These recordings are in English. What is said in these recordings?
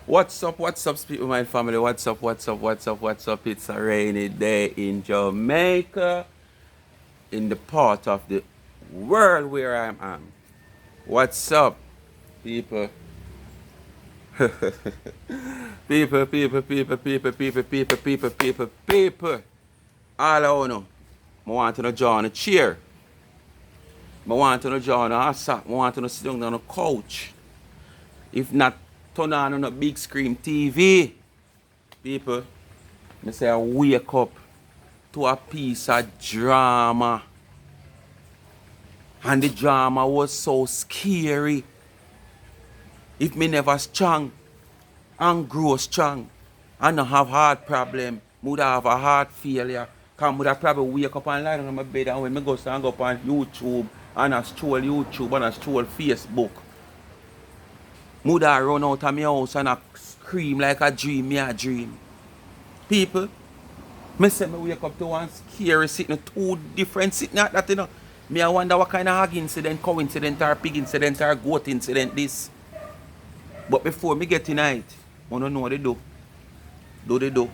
What's up, Speak With My Family? What's up? It's a rainy day in Jamaica, in the part of the world where I am. What's up, people? People. All I know, I want to join a chair. I want to join a sack. I want to sit down on a couch. If not, turn on a big screen TV. People, I say I wake up to a piece of drama. And the drama was so scary. If me never strong and grow strong and not have heart problem, would have a heart failure. Cause would I probably wake up and lie down on my bed and when me go stand up on YouTube and I stroll YouTube and I stroll Facebook. Would I run out of my house and I scream like a dream, me a dream. People, me say me wake up to one scary sitting, two different sitting at that, you know. Me I wonder what kind of hog incident, cow incident, or pig incident, or goat incident this. But before me get tonight, I don't know what they do. Do.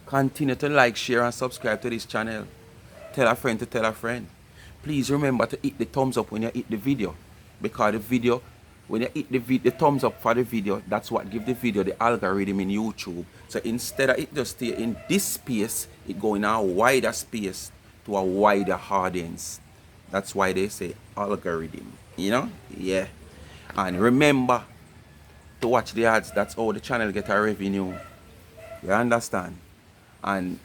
Continue to like, share, and subscribe to this channel. Tell a friend to tell a friend. Please remember to hit the thumbs up when you hit the video. Because the video, when you hit the thumbs up for the video, that's what gives the video the algorithm in YouTube. So instead of it just stay in this space, it go in a wider space to a wider audience. That's why they say algorithm. You know? Yeah. And remember to watch the ads. That's how the channel get a revenue. You understand? And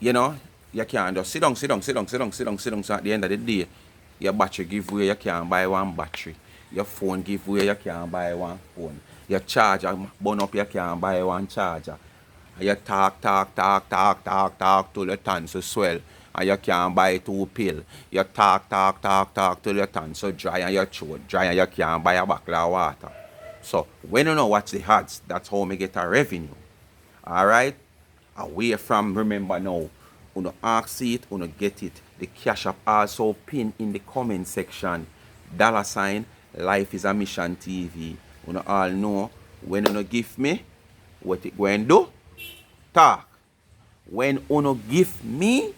you know, you can't just sit down. So at the end of the day, your battery give way, you can't buy one battery. Your phone give way, you can't buy one phone. Your charger burn up, you can't buy one charger. And you talk till your tonsils swell. And you can't buy two pills. You talk till your tonsils dry and your throat dry and you can't buy a bottle of water. So when you know watch the ads, that's how me get a revenue. Alright? Away from, remember now, you ask it, you get it. The cash app also pinned in the comment section. $ Life is a Mission TV. You all know when you give me, what it going to do? Talk. When you give me,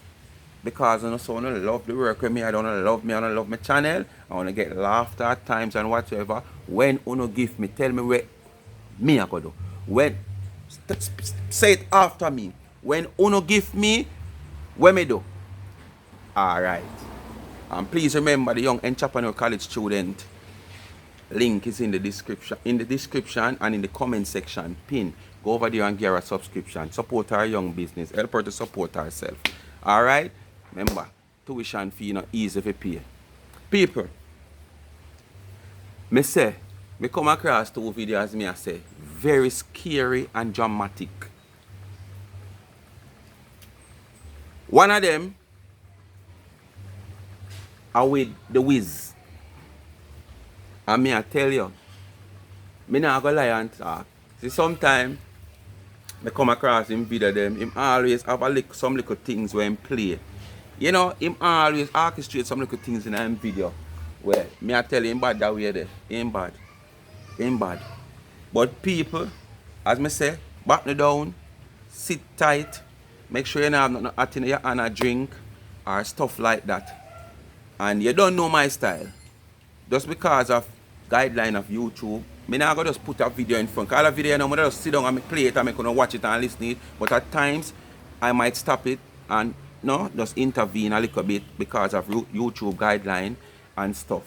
because you know, so you love the work with me, I don't love me, I don't love my channel, I want to get laughter at times and whatever. When you give me, tell me where me I go do. When say it after me. When you give me, what me do? Alright. And please remember the Young Entrepreneur College student link is in the description. In the description and in the comment section pin. Go over there and get a subscription. Support our young business. Help her to support herself. Alright? Remember, tuition fee not easy to pay. People, me say, me come across two videos me I say, very scary and dramatic. One of them are with the Whizz. And me I tell you, me not go lie and talk. See, sometimes me come across him video them, him always have some little things where him play. You know, him always orchestrate some little things in him video. Well, me I tell him bad that way there. Ain't bad. But people, as me say, back me down, sit tight, make sure you don't have nothing hot in your hand or drink or stuff like that. And you don't know my style. Just because of guideline of YouTube, me not go just put a video in front. All a video, you know, I just sit down and play it and I can watch it and listen to it. But at times, I might stop it and just intervene a little bit because of YouTube guideline and stuff.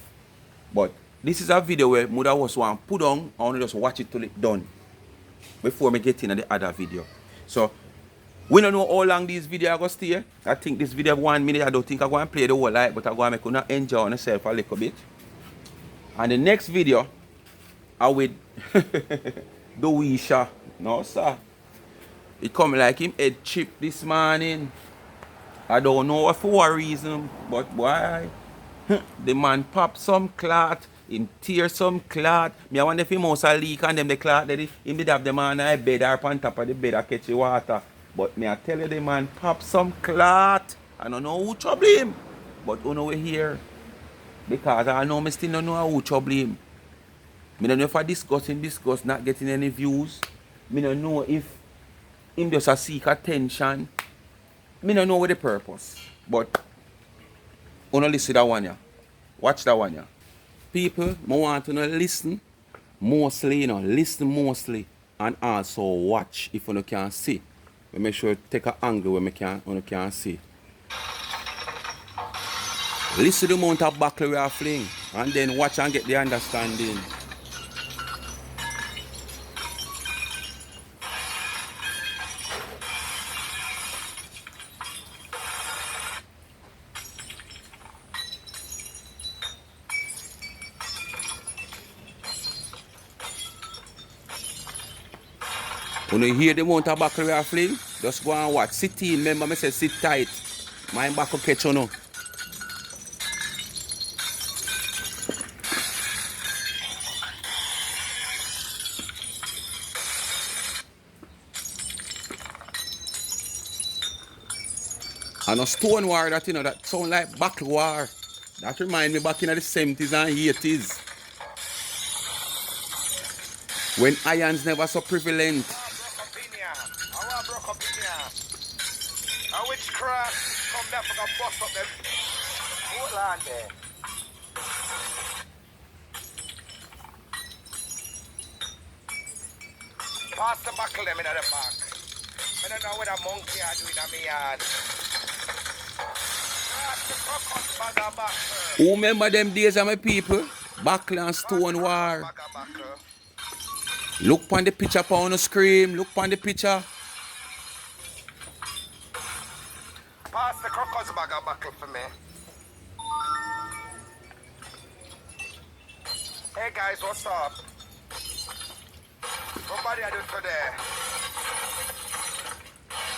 But this is a video where mother was one put on, I want to just watch it till it's done before me get into the other video. So we don't know how long this video go stay. I think this video 1 minute. I don't think I'm going to play the whole life, but I'm going to make you enjoy yourself a little bit. And the next video I with Dewiesha. No sir. It come like him head chip this morning. I don't know for what reason, but why? The man pop some clot, him tear some clot. Me I wonder if him house a leak and them the clot that him did have the man in a bed or on top of the bed and catch the water. But me I tell you the man pop some clot. I don't know who trouble him. But you know we here. Because I know me still don't know who trouble him. Me don't know if I discuss, not getting any views. Me don't know if him just a seek attention. Me don't know what the purpose. But wanna listen that one, yeah. Watch that one, yeah. People, I want to listen mostly, listen mostly, and also watch if you can see. We make sure take an angle where you can see. Listen to the amount of buckle we are fling, and then watch and get the understanding. When you hear the amount of buckle we are fling, just go and watch. Sit in, remember me say sit tight. My back will catch you now. And a stone war that that sound like buckle war. That remind me back in the 70s and 80s. When irons never so prevalent. Witchcraft come there for the bust up them. Hold on there. Pass the buckle them in the back. I don't know what a monkey are doing in my yard. Who remember them days of my people? Buckle and stone war. Look on the picture on the screen. Look on the picture. Pass the crocus bag of buckle for me. Hey guys, what's up? Nobody I do today.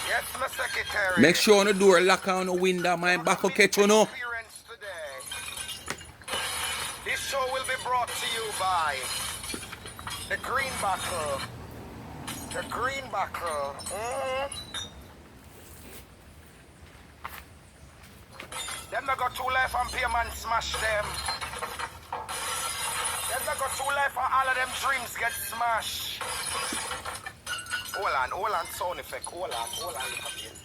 Yes, my secretary. Make sure on the door lock on the window. My back will catch you now. This show will be brought to you by the Green Buckle. The Green Buckle. Them not got two life and payment smash them. Them not got two life and all of them dreams get smashed. Hold on, sound effect. Hold on, look again.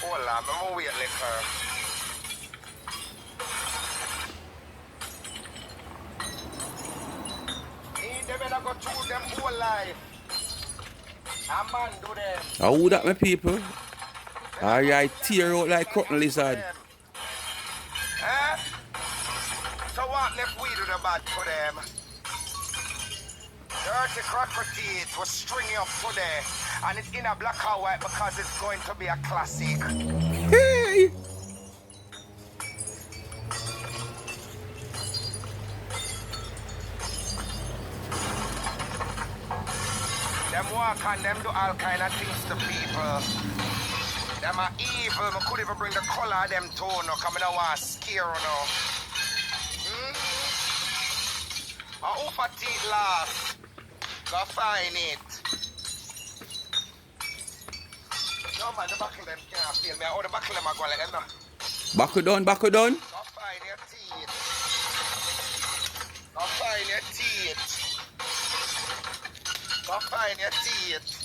Hold on, I'm gonna wait later. Them not got two them whole life. A man do them. How that my people? Alright, tear out like cotton lizard. So what left we do the bad for them? Dirty cracker teeth was stringing up today, and it's in a black and white because it's going to be a classic. Hey! Them walk and them do all kind of things to people. Them are evil. I could even bring the color of them tone. No, come I want to scare no. I offer teeth last. Go find it. No man, the buckle them can't feel me. Oh, the buckle them are going like them now. Buckle down. Go find your teeth. Go find your teeth. Go find your teeth.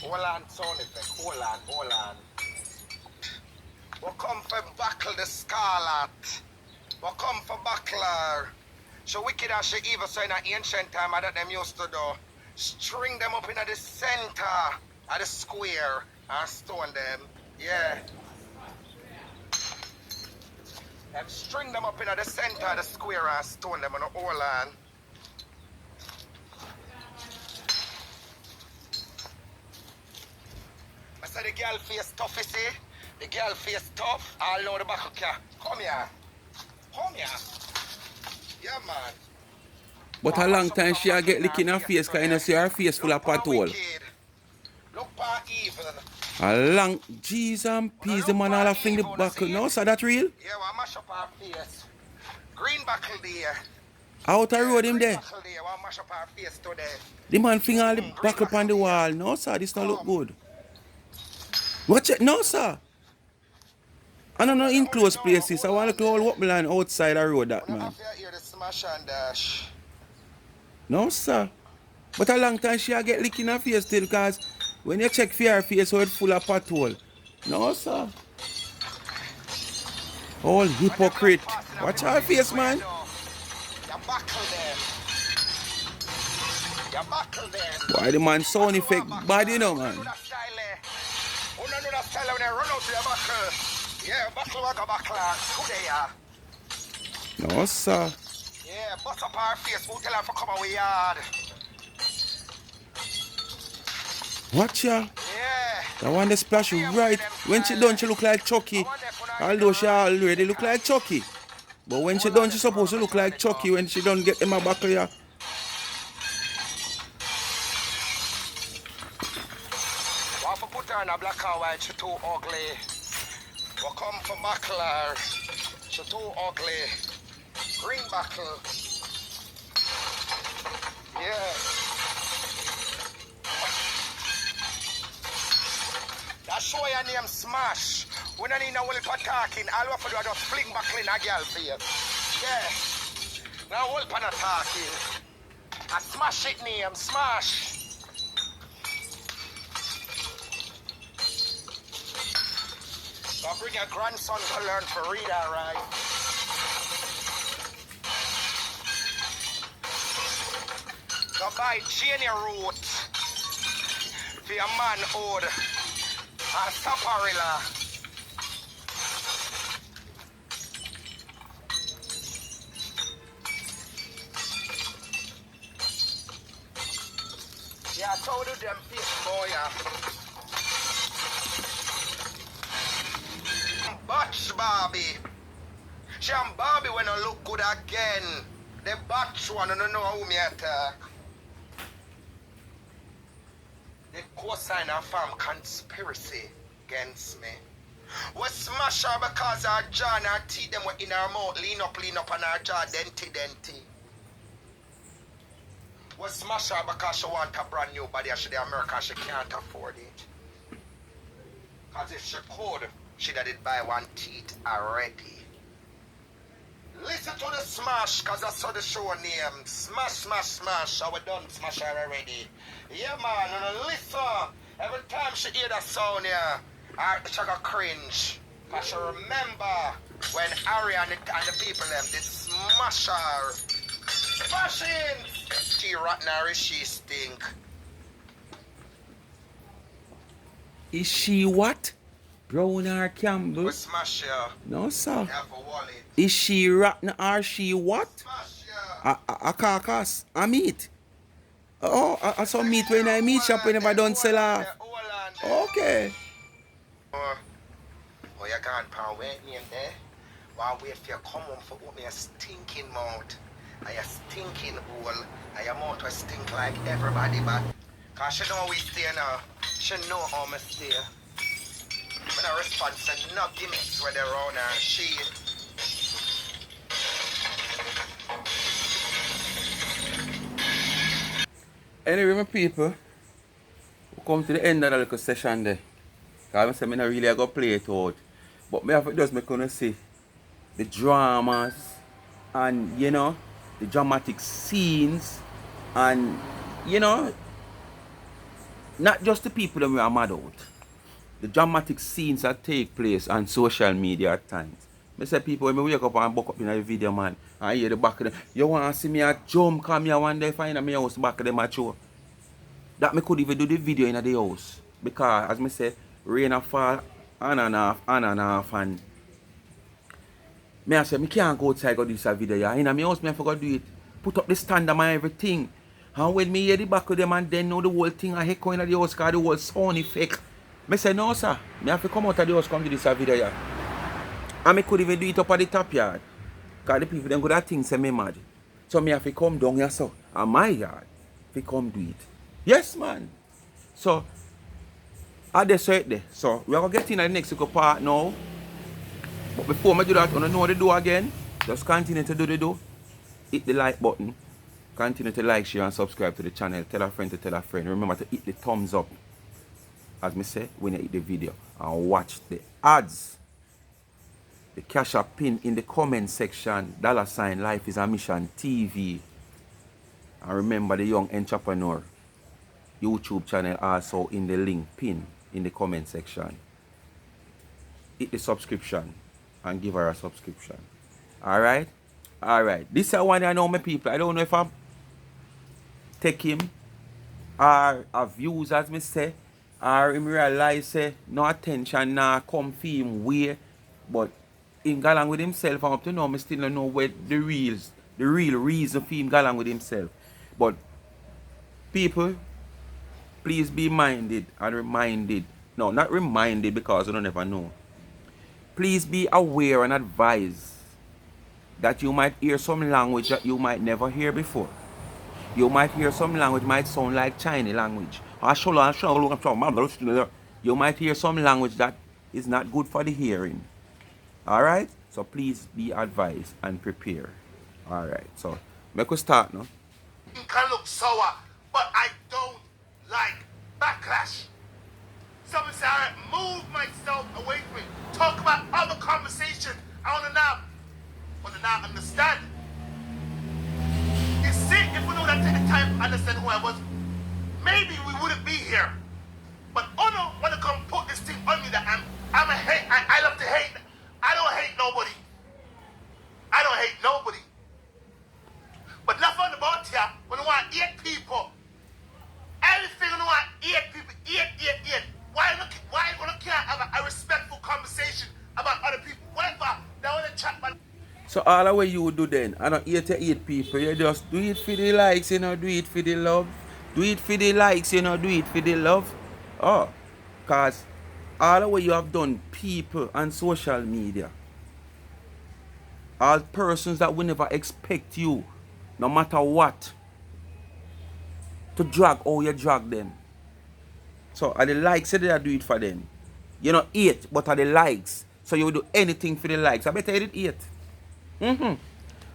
Hold on, sound effect. Hold on. We come for buckle the scarlet. We come for buckler. So wicked as she evil so in an ancient time that them used to do. String them up in the center of the square and stone them. Yeah. Them string them up in the center of the square and stone them on the whole land. I said the girl face tough, you see? The girl face tough. I'll know the back of car. Come here. Yeah, man. But a long time she get licking her face because you see her face full of pothole. Look for evil. A long, jeez and peas, the man all a fling the buckle. No, so that real? Yeah, well, mash up her face. Green buckle there. Out the road him there. Buckle there. Well, mash up her face today. The man fling all the buckle on the wall. No, sir, this don't look good. Watch it. No, sir. I don't know in close places. I want to go all up line outside the road that When I man. have to hear the smash and dash. No sir. But a long time she a get lick in her face still cause when you check for her face how it full of pothole. No sir. All When them black hypocrite. passing up Watch in her the face square man. door. You buckle them. You buckle them. Boy the man sound Buckle effect what buckle? bad you know Who don't know man. that style there? Who don't know that style when they run out to your buckle? Yeah, buckle what go buckle. Who they are? No sir. Yeah, bust up her face. Who tell her to come away yard? Watch her. Yeah. That one the splash See 'em right. them When she style done there. she look like I Chucky. wonder if when I get Although them she right. already look like Chucky. But when she Hold on, done she if you supposed to wanna look turn like it off. Chucky when she done get them a buckle here. Want to put her in a black and white, she too ugly. We come for buckler. She too ugly. Green buckle. Yeah. That show your name Smash. We don't need no help for talking. All we have to do is just fling buckle in a girl for you. Yeah. Now help for not talking. I smash it name, Smash. So bring your grandson to learn to read, alright? So buy Jenny root for your manhood and saparilla. Yeah, I told you them fish boy, yeah. Batch Barbie. She and Barbie when I look good again. The batch one, I don't know who me attack. The co-sign of conspiracy against me. We smash her because her jaw and her teeth them were in her mouth, lean up on her jaw, denty. We smash her because she want a brand new body and she the American, she can't afford it. Because if she could, she'd have did buy one teeth already. Listen to the smash, cause that's how the show name. Smash, I we done smash her already. Yeah man, and listen. Every time she hear that sound here, she got cringe. Cause she remember when Ari and the people them did smash her. Smashing! She rotten her, she stink. Is she what? Brown or Campbell? We smash her. No sir. You have a wallet. Is she rotten or she what? Smash her. A carcass. A meat. Oh, I saw meat when I meat shop whenever I don't sell her. Okay. Oh, you can't pound wait me in there. While wait for you come home for me a stinking mouth. And a stinking hole. And your mouth will stink like everybody, but cause she know we stay now. She know how me stay. When I respond to no gimmicks where they're around her, she Anyway, my people, we come to the end of the little session there. Because I say I not really go play it out. But me have to just make you see the dramas and you know the dramatic scenes and you know not just the people that we are mad out. The dramatic scenes that take place on social media at times. I say people when I wake up and buck up in a video man and I hear the back of them, you want to see me a jump come here one day find me house back of them at show. That me could even do the video in the house. Because as I say, rain a fall on and off and me I say, I can't go outside go do this video. Yeah. In my house, I forgot to do it. Put up the stand and everything. And when me hear the back of them and then know the whole thing, I heck in the house because the whole sound effect. I say, no sir, I have to come out of the house come do this video. Yeah. And I could even do it up at the top yard. Because the people them could have things say me mad. So I have to come down here so at my yard to come do it. Yes man. So I just say it there. So we are going to get in the next part now. But before I do that, I don't know what to do again. Just continue to do the do. Hit the like button. Continue to like, share and subscribe to the channel. Tell a friend to tell a friend. Remember to hit the thumbs up. As me say, when you hit the video. And watch the ads. The Cash App pin in the comment section. $ Life is a Mission TV. And remember the Young Entrepreneur YouTube channel also in the link pin in the comment section. Hit the subscription and give her a subscription. Alright? Alright. This is one I know my people. I don't know if I'm take him or have views as me say, or him realize say no attention now come for him way, but him go along with himself, and up to now I still don't know where the real reason for him go along with himself. But people, please be minded and reminded. No, not reminded because you don't never know. Please be aware and advised that you might hear some language that you might never hear before. You might hear some language might sound like Chinese language. You might hear some language that is not good for the hearing. Alright? So please be advised and prepare. Alright, so make us start now. It can look sour, but I don't like backlash. Someone say, all right, move myself away from it. Talk about other conversations. I want to now understand. You see, if we would have taken the time to understand who I was, maybe we wouldn't be here. But Ono want to come put this thing on me that I'm a hate. I love to hate. I don't hate nobody. I don't hate nobody. But nothing about here, when you want 8 people, everything you want 8 people, 8. Why you can't have a respectful conversation about other people? Whatever, they want to chat about. So all the way you do then, I don't 8 people, you just do it for the likes, you know, do it for the love. Do it for the likes, you know, do it for the love. Oh, because all the way you have done people on social media, all persons that will never expect you, no matter what, to drag how you drag them. So are the likes, say they do it for them. You know, 8, but are the likes. So you will do anything for the likes. I better you did 8.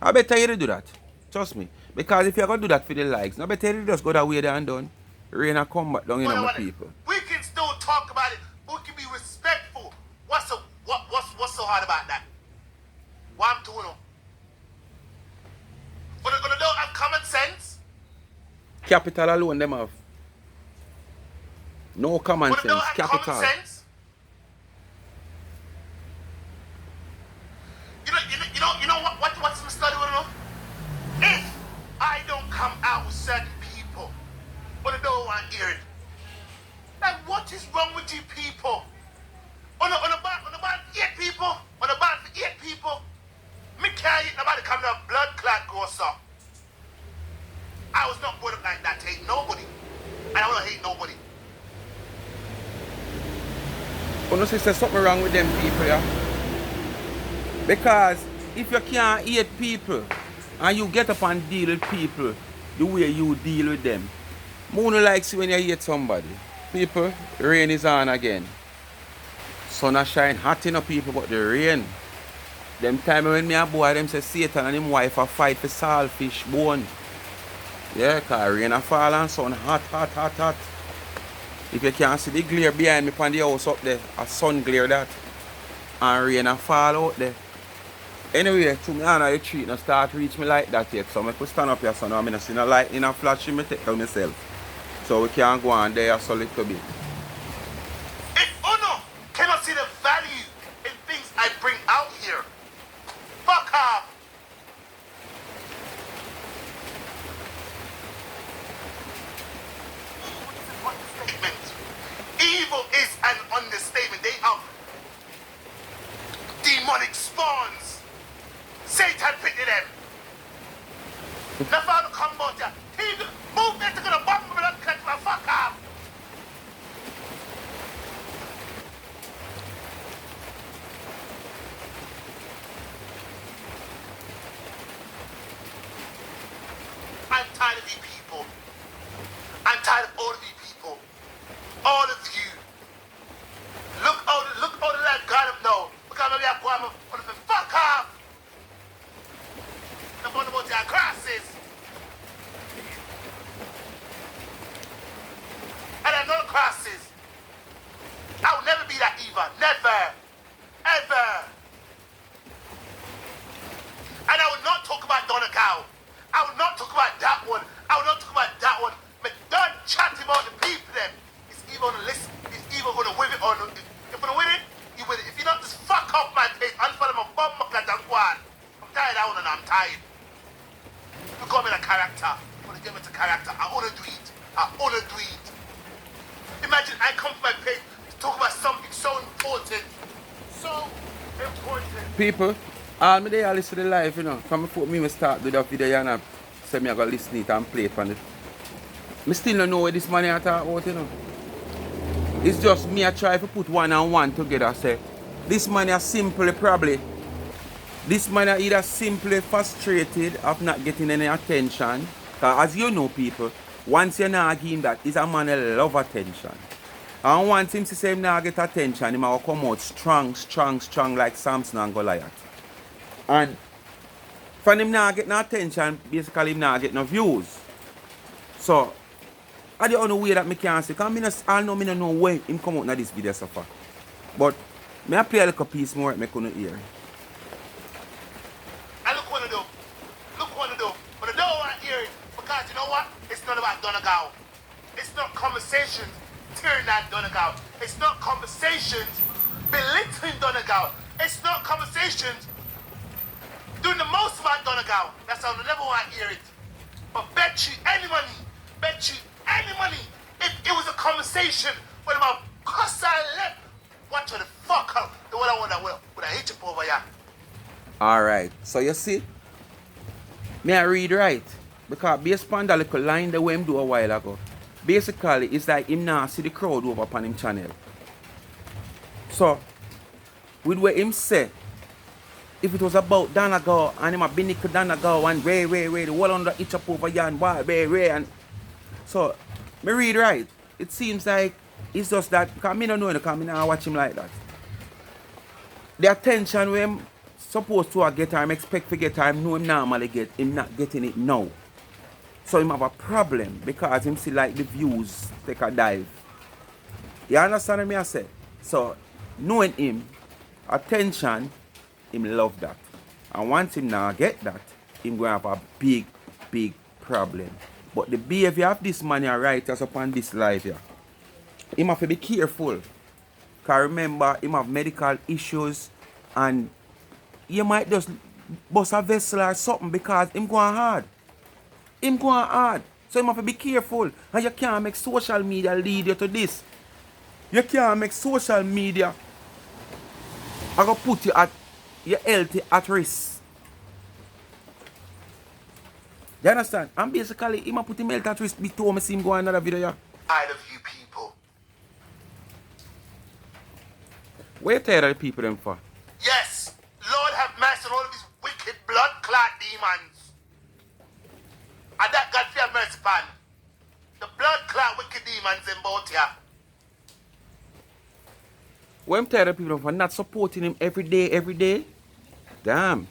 I better you do that. Trust me. Because if you're going to do that for the likes, I better you just go that way there and done. Rain and come back down, you know, my people. We can still talk about it, but we can be respectful. What's so hard about that? What I'm doing? But they don't have common sense. Capital alone them have. No common But sense. they don't have Capital. common sense. You know what's my study with them? If I don't come out with certain people, but they don't want to hear it, like what is wrong with you people? On about 8 people, on about 8 people, me can't hit nobody coming up blood clot goes up. I was not brought up like that to hate nobody. And I don't hate nobody. You know, there's something wrong with them people, yeah? Because if you can't hate people and you get up and deal with people the way you deal with them, more no likes when you hate somebody. People, rain is on again. Sun a shine hot enough people, but the rain. Them time when me a boy, them say Satan and him wife a fight for saltfish bone. Yeah, cause rain a fall and sun hot. If you can't see the glare behind me on the house up there, a sun glare that. And rain a fall out there. Anyway, to me on the street no start reach me like that yet. So I could stand up here so now I see no light in a flash in me take out myself. So we can go on there so little bit. If Uno cannot see the value in things I bring out here, fuck off. Evil is an understatement. They are demonic spawns. Satan pity them. The father come out here. He move me to the bottom of the country. Fuck off. I'm tired of you people. I'm tired of all of you people. All of you. Look out the life God of no. Because maybe I'm going to fuck off. The one about your crosses. And I know crosses. I will never be that evil. Never. Ever. not talk about Donegal. I will not talk about that one. I will not talk about that one. But don't chat about the people them. It's either gonna listen, it's either gonna win it or not. If you're gonna win it, you win it. If you not, just fuck off my page. Unfollow my bum and go on. I'm tired out and I'm tired. You call me a character. I'm gonna give it a character. I wanna do it. I wanna do it. Imagine I come to my page to talk about something so important. So important. People, all me there listen to the live, you know. From before me start do that video and I say me I go listen it and play it on it. Me still don't know what this money I talk about, you know. It's just me I try to put one and one together. Say, this man is simply probably, this man is either simply frustrated of not getting any attention. Because as you know people, once you're not giving that, he's a man who love attention. And once him to say him not get attention, he will come out strong like Samson and Goliath. And from him not get no attention, basically him not get no views. So, I the only way that I can say, because I don't know when him come out in this video so far. But, I play a little piece more that I couldn't hear. And look what I do. Look what I do. But I don't want to hear it because you know what? It's not about Donegal. It's not conversations tearing down Donegal. It's not conversations belittling Donegal. It's not conversations doing the most about Donegal. That's how I never want to hear it. But bet you any money, if it was a conversation with my cuss I left, watch the fuck out. The one I want to would I hit you over here. Alright, so you see, may I read right? Because based upon that little line that we him do a while ago, basically it's like him now see the crowd over upon him channel. So, with what him say, if it was about Donegal and him a binick Donegal and Ray, the whole under each up over here and boy, Ray, and so, me read right. It seems like it's just that, because I don't know, because I don't watch him like that. The attention we him supposed to get or expect to get or him know him normally get, him not getting it now. So him have a problem because him see like the views take a dive. You understand what I say? So, knowing him, attention, him love that. And once him now get that, him going to have a big problem. But the behavior of this man here right us upon this life here, him have to be careful. Because remember, him have medical issues and you might just bust a vessel or something because him going hard. Him going hard. So him have to be careful. And you can't make social media lead you to this. You can't make social media I go put you at your health at risk. You understand? And basically, he might put him health at risk before I see him go on another video. Yeah. Tired of you people. What you tired of the people them for? Yes, Lord have mercy on all of these wicked blood clot demons. And that God fear mercy pan. The blood clot wicked demons in both here. What I'm tired of people for not supporting him every day? Damn.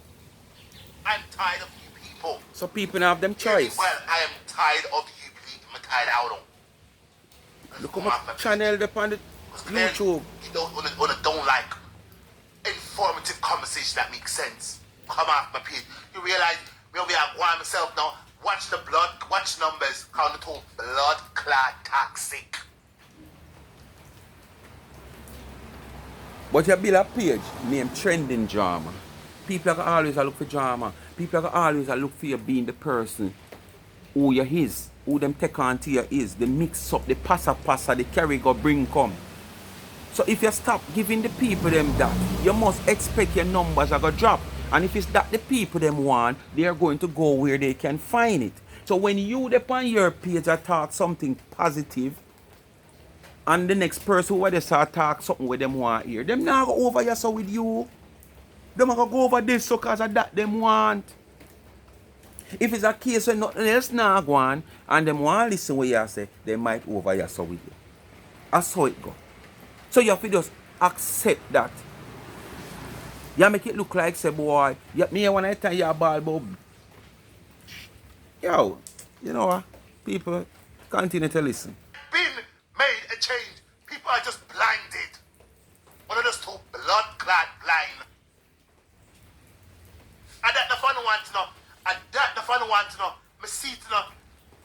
I'm tired of you people. So people have them choice. Well, I am tired of you people. I'm tired out of. Look at my channel up on the YouTube. You don't like informative conversation that makes sense. Come off my page. You realize me over here going myself now. Watch the blood, watch numbers, count it all. Blood clot toxic. But you build a page named Trending Drama. People are always look for drama. People are always look for you being the person who you is, who them take on to you is, the mix up, the passa, the carry go bring come. So if you stop giving the people them that, you must expect your numbers are going to drop. And if it's that the people them want, they are going to go where they can find it. So when you on your page talk something positive, and the next person who they start talk something with them want here, them not go over here so with you. Them not go over this so cause of that them want. If it's a case where nothing else not go on, and them want listen what you say, they might over here so with you. That's how it go. So you have to just accept that. You make it look like say boy, me when I tell you a ball bob. Yo, you know what? People continue to listen. Been made a change. People are just blinded. One of those two blood clot blind. And that the fun one to know. fan want to know. Me see it now.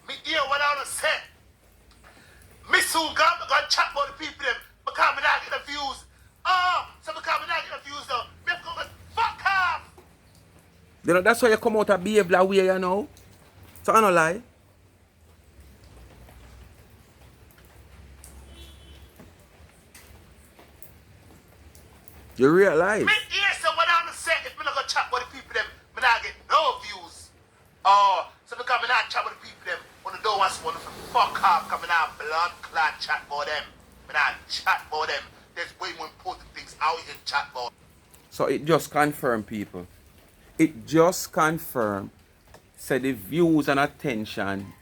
Me hear what I want to say. Me soon go chat about the people them because me not get the views. Oh, so because me not get the views though, me have to go fuck off. You know, that's why you come out and behave that way, you know. So I don't lie. You realize? Me hear so what I want to say if me not go chat about the people them, me not get no views. Oh, so because me not chat about the people them, when the door wants one to fuck off, because me not blood clot chat about them. Me not chat about them. There's way more important things out here to chat about. So it just confirm people. It just confirm say the views and attention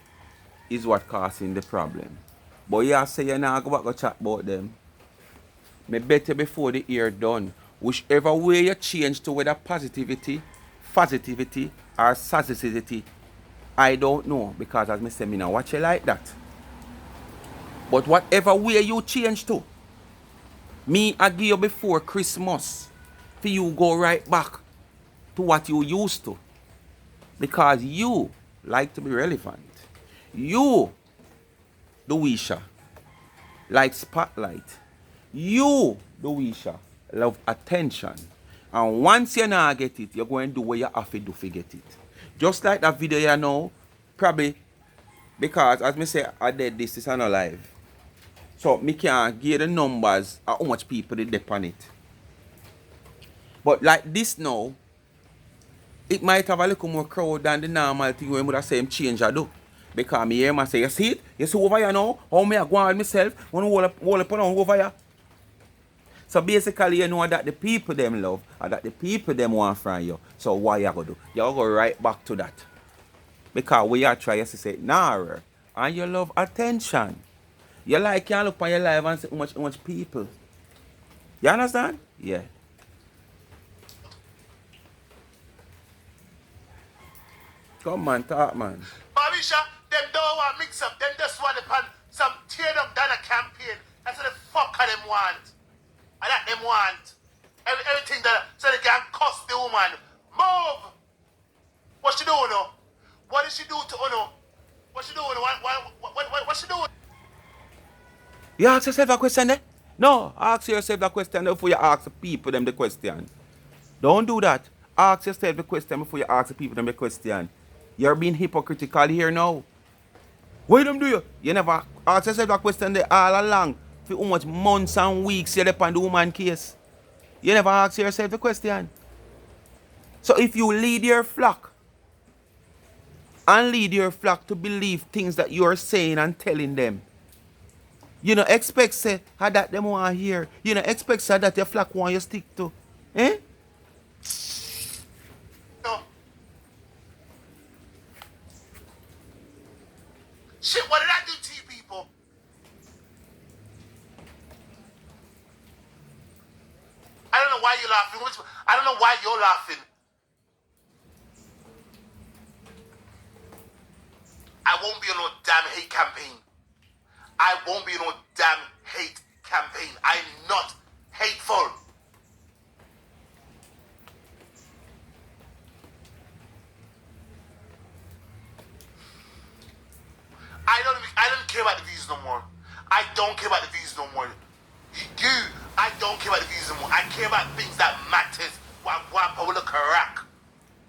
is what causing the problem. But you say you not go back go chat about them. Me better before the year done. Whichever way you change to whether positivity, or sassicity, I don't know. Because as me say, me now watch it like that. But whatever way you change to, me I give you before Christmas for you go right back to what you used to. Because you like to be relevant. You, Dewiesha, like spotlight. You, Dewiesha, love attention. And once you not get it, you're going to do what you have to do to get it. Just like that video you know, probably because as me say, I did this is not live. So me can't give the numbers of how much people did depend on it. But like this now, it might have a little more crowd than the normal thing when we would say change I do. Because me hear me say, you see it? You see over here now? How me I go on myself? When hold up on over here. So basically you know that the people them love and that the people them want from you. So what you gonna do? You go right back to that. Because we are trying to say, nah, and you love attention. You like can't look on your life and see how much people. You understand? Yeah. Come on, talk man. Dewiesha, them don't want mix up. Them just want to pan some tear them down a campaign. That's what the fuck them want. And that them want. Everything that so they can cost the woman. Move! What she doing now? What did she do to Uno? What she doing? What she doing? You ask yourself a question there? No, ask yourself that question before you ask the people them the question. Don't do that. Ask yourself the question before you ask the people them the question. You're being hypocritical here now. What them do you? You never ask yourself that question there all along. For how much months and weeks you're on the woman case. You never ask yourself the question. So if you lead your flock and lead your flock to believe things that you're saying and telling them, you know, expect say how that them want to hear. You know, expect say that your flock want you stick to. Eh? No. Shit, what did I do to you people? I don't know why you're laughing. I don't know why you're laughing. I won't be on no damn hate campaign. I won't be on no damn hate campaign. I'm not hateful. I don't care about the views no more. I don't care about the views no more. I don't care about the views no more. I care about things that matters. What will look rock.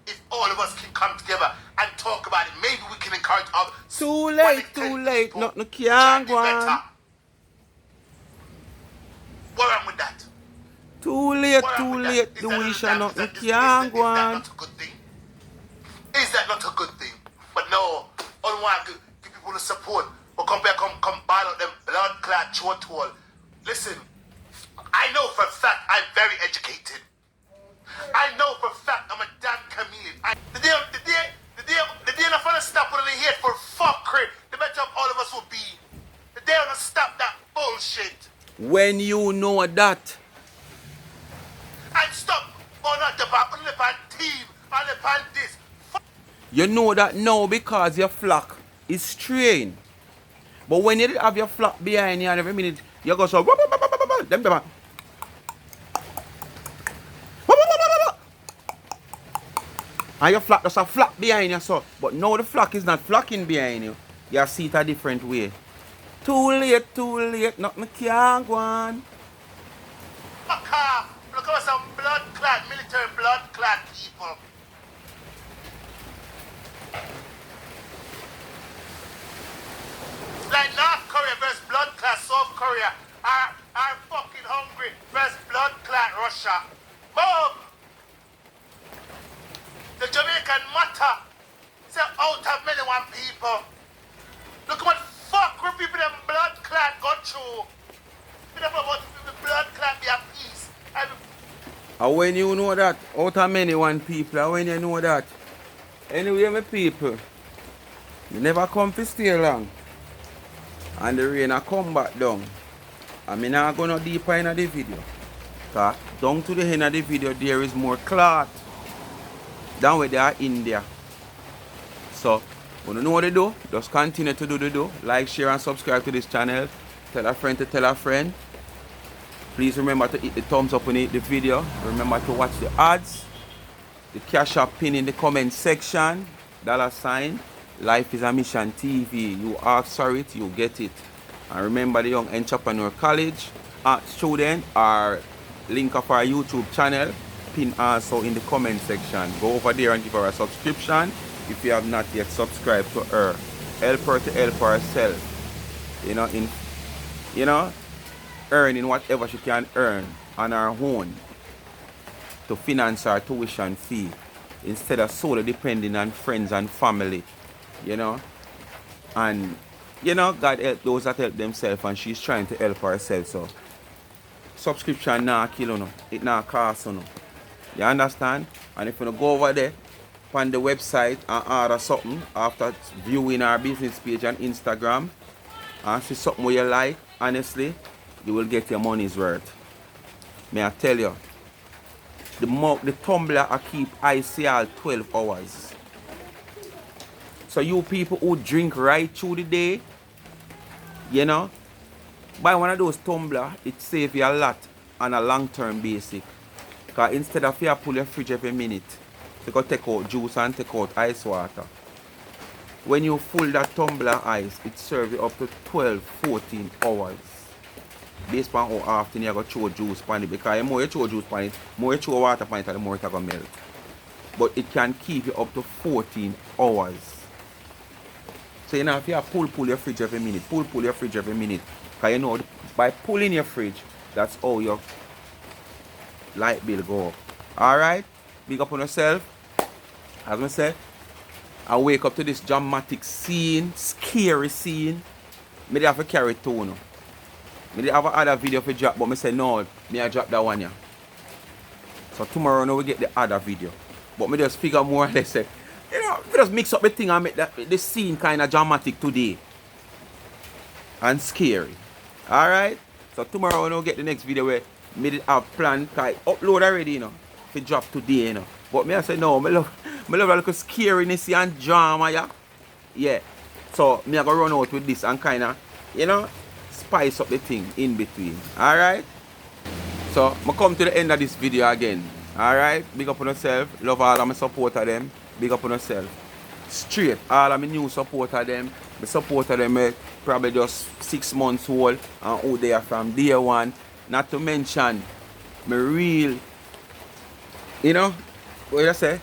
If all of us can come together and talk about it, maybe we can encourage others. Too late. Nothing can go on. What wrong with that? Too late, Dewiesha, nothing can go on. Is that not a good thing? Is that not a good thing? But no, all want to give people the support. But come ball out them blood clot short hole. Listen, I know for a fact I'm very educated. I know for a fact I'm a damn chameleon. The day I'm gonna stop when they hate for fuckery, the better of all of us will be. The day I'm gonna stop that bullshit. When you know that. And stop on the back, on the pan team, on the pan this. You know that now because your flock is strained. But when you have your flock behind you and every minute you go so And your flock just a flock behind you, so. But now the flock is not flocking behind you. You see it a different way. Too late, nothing can't go on. Fuck off. Look at some blood clot, military blood clot people. Like North Korea versus blood clot South Korea are fucking hungry versus blood clot Russia. Boom! The Jamaican matter. Say out of many one people. Look at what fuck group people them blood clot got through. We don't know about the blood clot be a peace. And when you know that, out of many one people, and when you know that, anyway my people, you never come to stay long. And the rain a come back down. And me not go no deeper in the video. Cause down to the end of the video there is more cloth than where they are in there. So when you know what to do, just continue to do the do. Like, share and subscribe to this channel. Tell a friend to tell a friend. Please remember to hit the thumbs up when you hit the video. Remember to watch the ads. The cash app pin in the comment section. $. Life is a Mission TV. You ask for it, you get it. And remember the Young Entrepreneur College student are link of our YouTube channel. Pin also in the comment section. Go over there and give her a subscription if you have not yet subscribed to her. Help her to help herself. Earning whatever she can earn on her own to finance her tuition fee instead of solely depending on friends and family. And God help those that help themselves, and she's trying to help herself. So subscription nah kill no, it nah cost no. You understand? And if you go over there on the website and order something after viewing our business page on Instagram and see something you like, honestly, you will get your money's worth. May I tell you, the tumbler I keep ICL 12 hours. So you people who drink right through the day, buy one of those tumbler, it saves you a lot on a long-term basis. Because instead of you pull your fridge every minute, you go take out juice and take out ice water. When you full that tumbler ice, it serves you up to 12, 14 hours. Based on how often you go throw juice on it. Because the more you throw juice on it, the more you throw water on it, the more it will melt. But it can keep you up to 14 hours. So if you pull your fridge every minute, pull your fridge every minute. Because by pulling your fridge, that's how your light bill go up. Alright? Big up on yourself. As I said, I wake up to this dramatic scene, scary scene. I have to carry it too now. I have another video for drop, but I say no, I drop that one. Yeah. So tomorrow now we get the other video. But I just figure more or less say, we just mix up the thing and make the scene kind of dramatic today. And scary. Alright? So tomorrow we'll get the next video where I have planned to upload already, to drop today, But I say no, I love a little scariness and drama, yeah. Yeah. So I go run out with this and kind of, spice up the thing in between. Alright? So I come to the end of this video again. Alright? Big up on yourself. Love all of my supporter them. Big up on yourself. Straight, all of my new supporter them. The supporter them probably just 6 months old and out there from day one. Not to mention my real, what you say?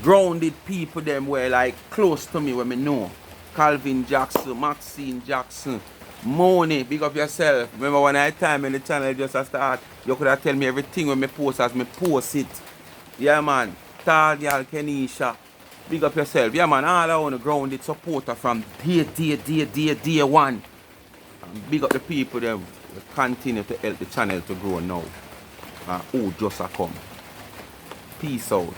Grounded people them were like close to me when I know. Calvin Jackson, Maxine Jackson, Money, big up yourself. Remember when I time in the channel just start, you could have tell me everything when I post as I post it. Yeah man. Tall girl, Kenisha, big up yourself. Yeah man, all I want to grounded supporter from day one. And big up the people that continue to help the channel to grow now. Who just a come. Peace out.